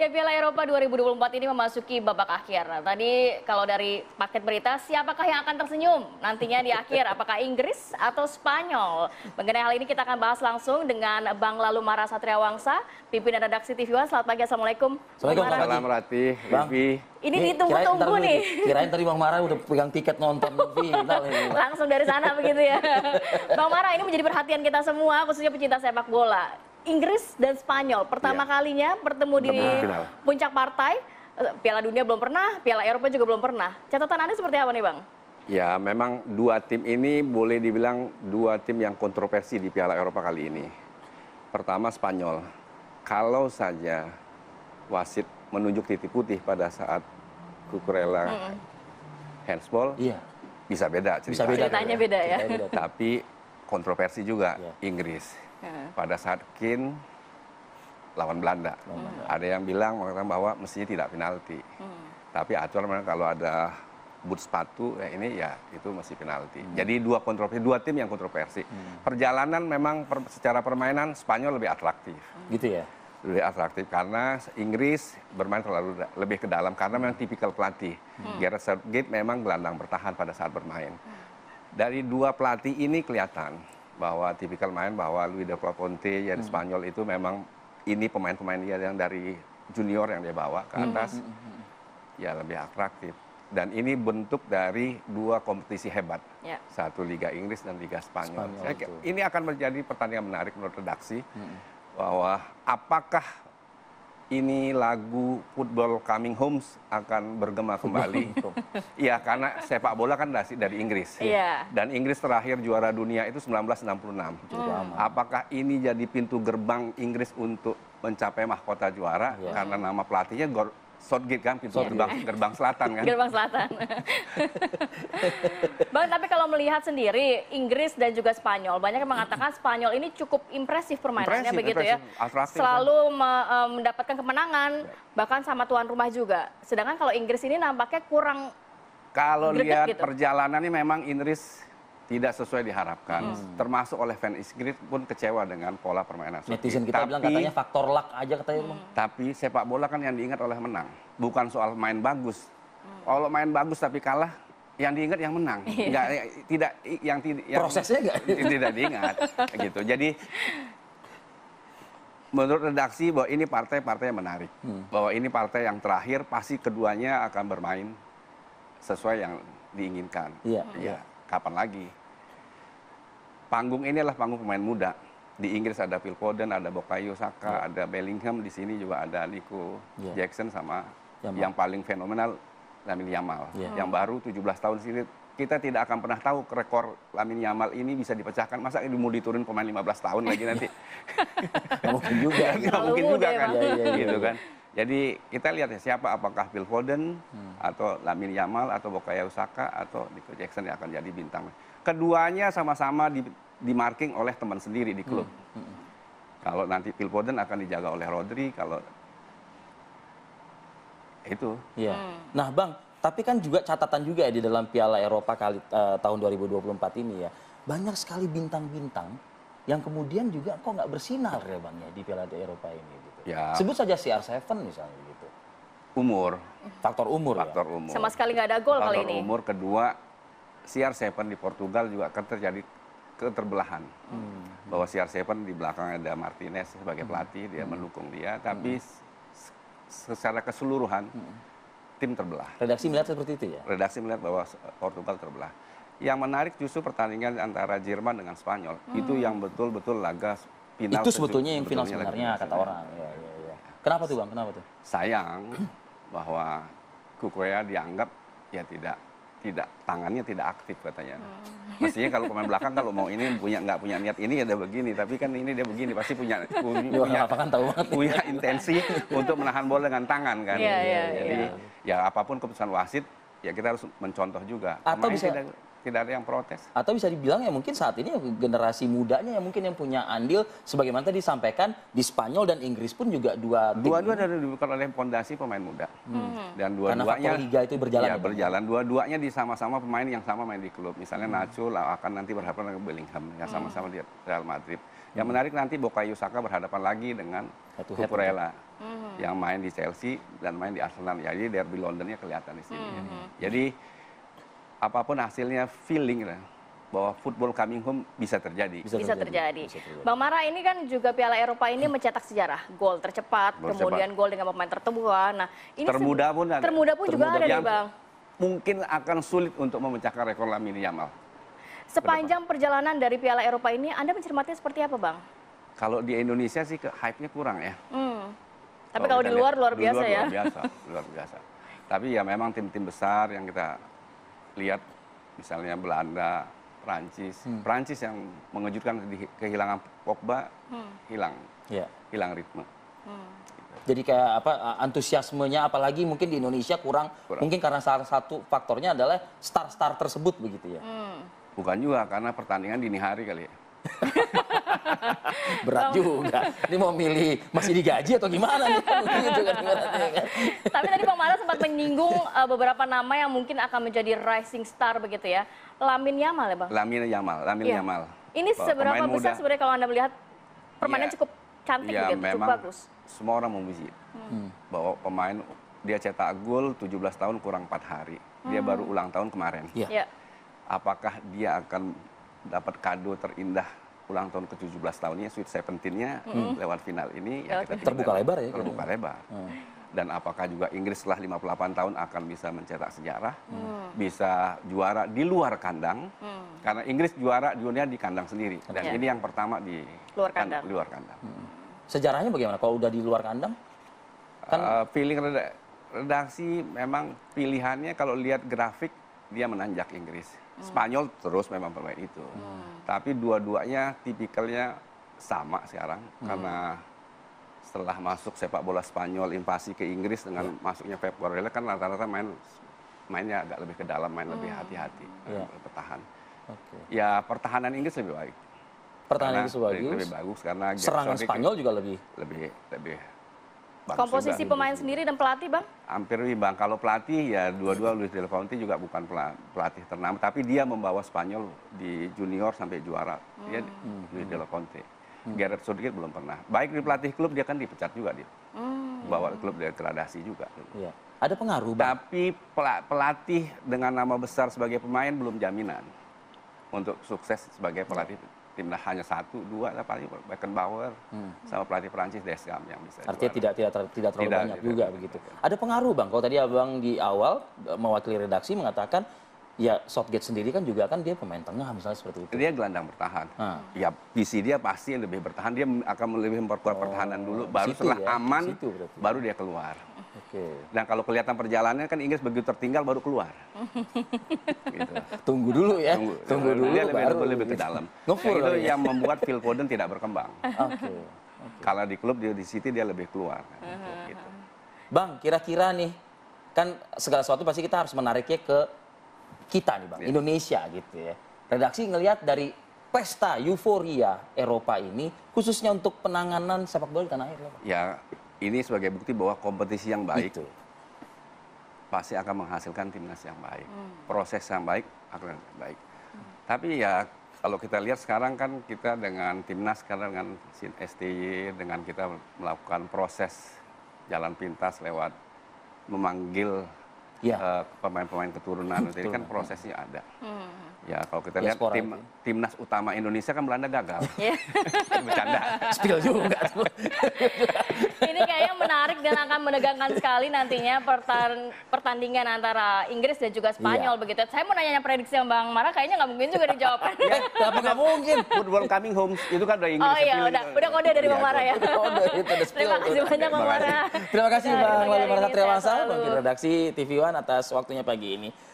Ya, Piala Eropa 2024 ini memasuki babak akhir. Nah, tadi kalau dari paket berita, siapakah yang akan tersenyum nantinya di akhir? Apakah Inggris atau Spanyol? Mengenai hal ini kita akan bahas langsung dengan Bang Lalumara Satriawangsa, pimpinan redaksi TV One. Selamat pagi, Assalamualaikum. Assalamualaikum, Rati, Livi. Ini ditunggu-tunggu nih. Kirain tadi Bang Mara udah pegang tiket nonton final ini. Langsung dari sana begitu ya. Bang Mara, ini menjadi perhatian kita semua, khususnya pecinta sepak bola. Inggris dan Spanyol pertama kalinya bertemu di puncak partai. Piala Dunia belum pernah, Piala Eropa juga belum pernah. Catatan Anda seperti apa nih, Bang? Ya, memang dua tim ini boleh dibilang dua tim yang kontroversi di Piala Eropa kali ini. Pertama Spanyol. Kalau saja wasit menunjuk titik putih pada saat Cucurella handsball, bisa beda Ceritanya beda ya. Tapi kontroversi juga Inggris. Pada saat Kane lawan Belanda, ada yang mengatakan bahwa mestinya tidak penalti. Tapi aturan memang kalau ada boot sepatu ini ya itu masih penalti. Jadi dua tim yang kontroversi. Perjalanan memang secara permainan Spanyol lebih atraktif. Gitu ya. Lebih atraktif karena Inggris bermain terlalu lebih ke dalam karena memang tipikal pelatih. Gareth Southgate memang gelandang bertahan pada saat bermain. Dari dua pelatih ini kelihatan bahwa tipikal main bahwa Luis de la Fuente yang Spanyol itu memang ini pemain-pemain dia yang dari junior yang dia bawa ke atas ya lebih atraktif. Dan ini bentuk dari dua kompetisi hebat, satu Liga Inggris dan Liga Spanyol. Ini akan menjadi pertandingan menarik menurut redaksi bahwa apakah ini lagu Football Coming Home akan bergema kembali. Iya, karena sepak bola kan dari Inggris. Dan Inggris terakhir juara dunia itu 1966. Apakah ini jadi pintu gerbang Inggris untuk mencapai mahkota juara? Karena nama pelatihnya Southgate kan, pintu gerbang selatan kan. Gerbang selatan. Bang, tapi kalau melihat sendiri Inggris dan juga Spanyol, banyak yang mengatakan Spanyol ini cukup impresif permainannya begitu ya. Selalu mendapatkan kemenangan, bahkan sama tuan rumah juga. Sedangkan kalau Inggris ini nampaknya kurang. Kalau lihat perjalanannya memang Inggris tidak sesuai diharapkan, termasuk oleh fans Inggris pun kecewa dengan pola permainan. Netizen kita bilang katanya faktor luck aja katanya. Tapi sepak bola kan yang diingat oleh menang, bukan soal main bagus. Kalau main bagus tapi kalah, yang diingat yang menang. Prosesnya tidak diingat. Gitu. Jadi menurut redaksi bahwa ini partai-partai yang menarik, bahwa ini partai yang terakhir pasti keduanya akan bermain sesuai yang diinginkan. Kapan lagi? Panggung ini adalah panggung pemain muda. Di Inggris ada Phil Foden, ada Bukayo Saka, ada Bellingham, di sini juga ada Nico Jackson sama yang paling fenomenal Lamine Yamal. Yang baru 17 tahun sini kita tidak akan pernah tahu rekor Lamine Yamal ini bisa dipecahkan. Masa ini mau diturunin pemain 15 tahun lagi nanti? Mungkin juga. Mungkin juga kan. Gitu kan. Jadi kita lihat ya siapa, apakah Phil Foden atau Lamine Yamal atau Bukayo Saka atau Nico Jackson yang akan jadi bintang. Keduanya sama-sama di marking oleh teman sendiri di klub. Kalau nanti Phil Foden akan dijaga oleh Rodri, kalau itu. Nah, Bang, tapi kan juga catatan juga ya di dalam Piala Eropa tahun 2024 ini ya. Banyak sekali bintang-bintang yang kemudian juga kok nggak bersinar ya, Bang, ya di Piala Eropa ini gitu. Sebut saja CR7 misalnya gitu. Umur. Faktor umur. Sama sekali nggak ada gol kali ini. Faktor umur. Kedua, CR7 di Portugal juga akan terjadi keterbelahan. Bahwa CR7 di belakang ada Martinez sebagai pelatih, dia mendukung dia, tapi secara keseluruhan tim terbelah. Redaksi melihat seperti itu ya? Redaksi melihat bahwa Portugal terbelah. Yang menarik justru pertandingan antara Jerman dengan Spanyol. Itu yang betul-betul laga final. Itu sebetulnya yang final sebenarnya kata orang. Kenapa tuh, Bang? Kenapa tuh? Sayang bahwa Cucurella dianggap ya tidak tangannya tidak aktif katanya. Mestinya kalau pemain belakang kalau mau ini nggak punya niat ini ya dia begini, tapi kan ini dia begini pasti punya intensi untuk menahan bola dengan tangan kan. Jadi ya apapun keputusan wasit ya kita harus mencontoh juga. Atau bisa tidak ada yang protes. Atau bisa dibilang ya mungkin saat ini generasi mudanya yang mungkin yang punya andil sebagaimana tadi disampaikan di Spanyol dan Inggris pun juga dua-duanya dibuka oleh fondasi pemain muda. Dan dua-duanya liga itu berjalan. Ya, berjalan. Dua-duanya di sama-sama pemain yang sama main di klub. Misalnya Nacho akan nanti berhadapan dengan Bellingham yang sama-sama di Real Madrid. Yang menarik nanti Bukayo Saka berhadapan lagi dengan Head to head Cucurella yang main di Chelsea dan main di Arsenal. Jadi derby Londonnya kelihatan di sini. Jadi apapun hasilnya feeling lah bahwa football coming home bisa terjadi. Bisa terjadi. Bang Mara, ini kan juga Piala Eropa ini mencetak sejarah. Gol tercepat, kemudian gol dengan pemain tertua. Nah, ini termuda pun ada. Termuda pun juga ada nih, Yang Bang. mungkin akan sulit untuk memecahkan rekor Lamine Yamal. Sepanjang perjalanan dari Piala Eropa ini, Anda mencermatinya seperti apa, Bang? Kalau di Indonesia sih hype-nya kurang ya. Tapi kalau di luar, luar biasa ya. Luar biasa. Tapi ya memang tim-tim besar yang kita lihat, misalnya Belanda, Prancis yang mengejutkan kehilangan Pogba, hilang ritme. Jadi kayak apa antusiasmenya, apalagi mungkin di Indonesia kurang. Mungkin karena salah satu faktornya adalah star-star tersebut begitu ya. Bukan juga karena pertandingan dini hari kali ya. Berat juga. Ini mau milih masih digaji atau gimana nih? Gitu kan. Tapi tadi Bang Mara sempat menyinggung beberapa nama yang mungkin akan menjadi rising star begitu ya. Lamine Yamal ya, Bang? Lamine Yamal. Ini seberapa besar sebenarnya kalau Anda melihat permainan cukup cantik begitu, cukup bagus? Semua orang memuji bahwa pemain dia cetak gol 17 tahun kurang 4 hari. Dia baru ulang tahun kemarin. Apakah dia akan dapat kado terindah ulang tahun ke-17 tahunnya, Sweet 17-nya lewat final ini? Ya kita terbuka lebar ya? Terbuka lebar. Dan apakah juga Inggris setelah 58 tahun akan bisa mencetak sejarah, bisa juara di luar kandang, karena Inggris juara dunia di kandang sendiri, dan ini yang pertama di luar kandang. Sejarahnya bagaimana kalau udah di luar kandang? Feeling redaksi memang pilihannya kalau lihat grafik dia menanjak Inggris. Spanyol terus memang pemain itu. Tapi dua-duanya tipikalnya sama sekarang karena setelah masuk sepak bola Spanyol invasi ke Inggris dengan masuknya Pep Guardiola kan rata-rata mainnya agak lebih ke dalam, main lebih hati-hati, bertahan. Ya pertahanan Inggris lebih baik. Pertahanan Inggris lebih bagus karena serangan Spanyol juga lebih bagus. Komposisi pemain sendiri dan pelatih, Bang? Hampir Bang. Kalau pelatih ya dua-dua Luis Del Conte juga bukan pelatih ternama, tapi dia membawa Spanyol di junior sampai juara. Dia Luis Del Conte. Gareth Southgate belum pernah. Baik di pelatih klub dia kan dipecat juga dia. Bawa klub degradasi juga. Iya. Ada pengaruh, Bang. Tapi pelatih dengan nama besar sebagai pemain belum jaminan untuk sukses sebagai pelatih. Timnas hanya 1, 2 lah paling Beckenbauer sama pelatih Prancis Deschamps yang bisa. Artinya tidak terlalu banyak juga begitu. Ada pengaruh, Bang. Kalau tadi Abang di awal mewakili redaksi mengatakan ya Southgate sendiri kan juga kan dia pemain tengah misalnya seperti itu. Dia gelandang bertahan. Ya visi dia pasti lebih bertahan. Dia akan lebih memperkuat pertahanan dulu. Baru setelah aman baru dia keluar. Dan kalau kelihatan perjalanannya kan Inggris begitu tertinggal baru keluar. Gitu. Tunggu dulu ya. Tunggu dulu dia baru lebih ke dalam. Itu yang membuat Phil Foden tidak berkembang. Kalau di klub di City dia lebih keluar. Gitu. Bang, kira-kira nih kan segala sesuatu pasti kita harus menariknya ke kita nih, Bang, Indonesia gitu ya. Redaksi ngelihat dari pesta euforia Eropa ini khususnya untuk penanganan sepak bola di tanah air, Bang. Ya, ini sebagai bukti bahwa kompetisi yang baik pasti akan menghasilkan timnas yang baik. Proses yang baik akan baik. Tapi ya kalau kita lihat sekarang kan kita dengan timnas sekarang dengan STY, dengan kita melakukan proses jalan pintas lewat memanggil pemain-pemain keturunan, jadi kan prosesnya ada. Ya kalau kita lihat timnas utama Indonesia kan Belanda gagal. Bercanda. Spill juga. Ini kayaknya menarik dan akan menegangkan sekali nantinya pertandingan antara Inggris dan juga Spanyol begitu. Saya mau nanya prediksi yang Bang Mara kayaknya nggak mungkin juga dijawab. Tapi nggak mungkin. Football coming home itu kan udah Inggris. Oh iya, udah kode dari Bang Mara ya. Terima kasih banyak Bang Mara. Terima kasih Bang Wali Mara Satria Wangsa, Redaksi TV One atas waktunya pagi ini.